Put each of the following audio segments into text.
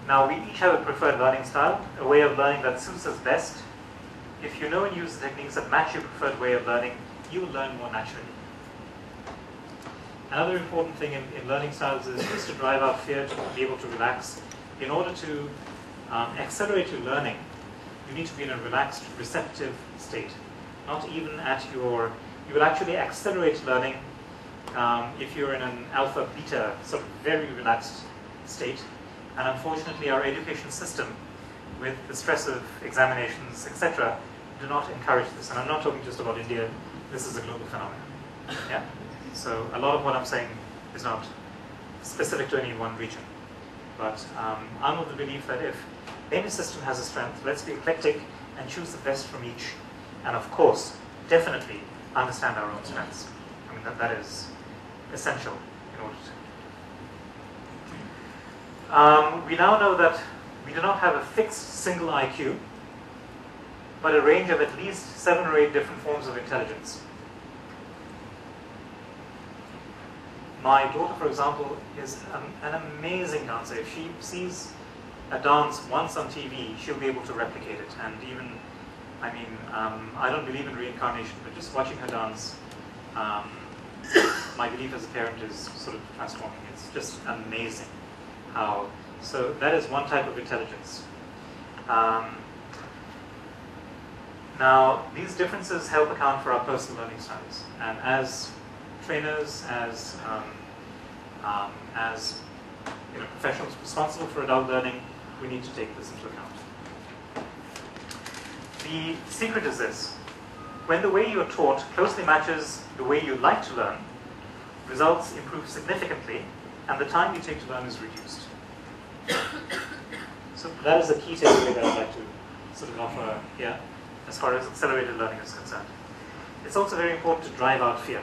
Now, we each have a preferred learning style, a way of learning that suits us best. If you know and use the techniques that match your preferred way of learning, you will learn more naturally. Another important thing in learning styles is just to drive out fear, to be able to relax. In order to accelerate your learning, you need to be in a relaxed, receptive state. Not even at your, you will actually accelerate learning if you're in an alpha, beta, sort of very relaxed state. And unfortunately, our education system, with the stress of examinations, etc., do not encourage this. And I'm not talking just about India. This is a global phenomenon. Yeah? So a lot of what I'm saying is not specific to any one region. But I'm of the belief that if any system has a strength, let's be eclectic and choose the best from each. And of course, definitely understand our own strengths. I mean, that is essential in order to. We now know that we do not have a fixed single IQ, but a range of at least 7 or 8 different forms of intelligence. My daughter, for example, is an amazing dancer. If she sees a dance once on TV, she'll be able to replicate it. And even, I mean, I don't believe in reincarnation, but just watching her dance, my belief as a parent is sort of transforming. It's just amazing how. So that is one type of intelligence. Now, these differences help account for our personal learning styles. And as trainers, as professionals responsible for adult learning, we need to take this into account. The secret is this: when the way you are taught closely matches the way you like to learn, results improve significantly, and the time you take to learn is reduced. So that is the key takeaway that I'd like to sort of offer here, as far as accelerated learning is concerned. It's also very important to drive out fear.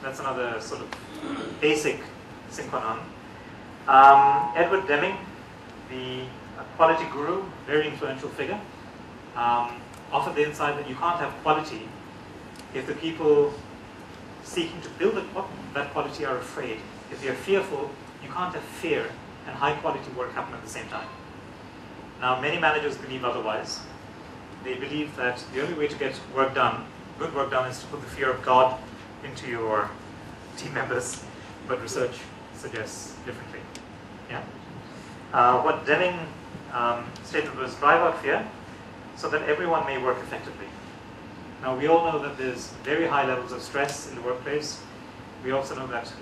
That's another sort of basic sine qua non. Edward Deming, the quality guru, very influential figure, offered the insight that you can't have quality if the people seeking to build that quality are afraid. If they're fearful, you can't have fear and high quality work happen at the same time. Now, many managers believe otherwise. They believe that the only way to get work done, good work done, is to put the fear of God into your team members, but research suggests differently. Yeah? What Deming stated was drive out fear so that everyone may work effectively. Now, we all know that there's very high levels of stress in the workplace. We also know that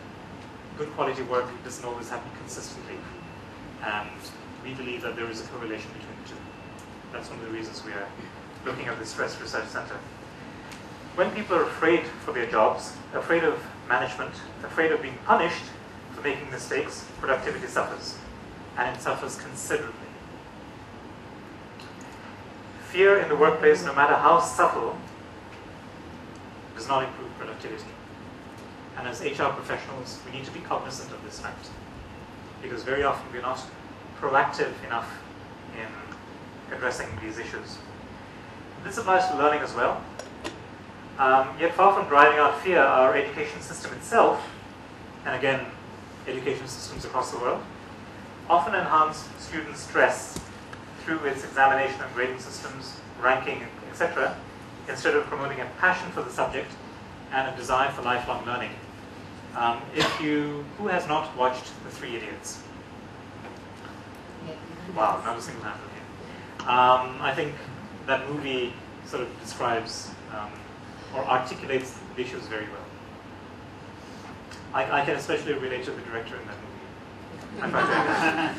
good quality work doesn't always happen consistently. And we believe that there is a correlation between the two. That's one of the reasons we are looking at the Stress Research Center. When people are afraid for their jobs, afraid of management, afraid of being punished for making mistakes, productivity suffers. And it suffers considerably. Fear in the workplace, no matter how subtle, does not improve productivity. And as HR professionals, we need to be cognizant of this fact. Because very often we're not proactive enough in addressing these issues. This applies to learning as well. Yet far from driving out fear, our education system itself, and again, education systems across the world, often enhance students' stress through its examination and grading systems, ranking, etc., instead of promoting a passion for the subject and a desire for lifelong learning. Who has not watched The Three Idiots? Wow, not a single hand. Okay. I think that movie sort of describes or articulates the issues very well. I can especially relate to the director in that movie. I find that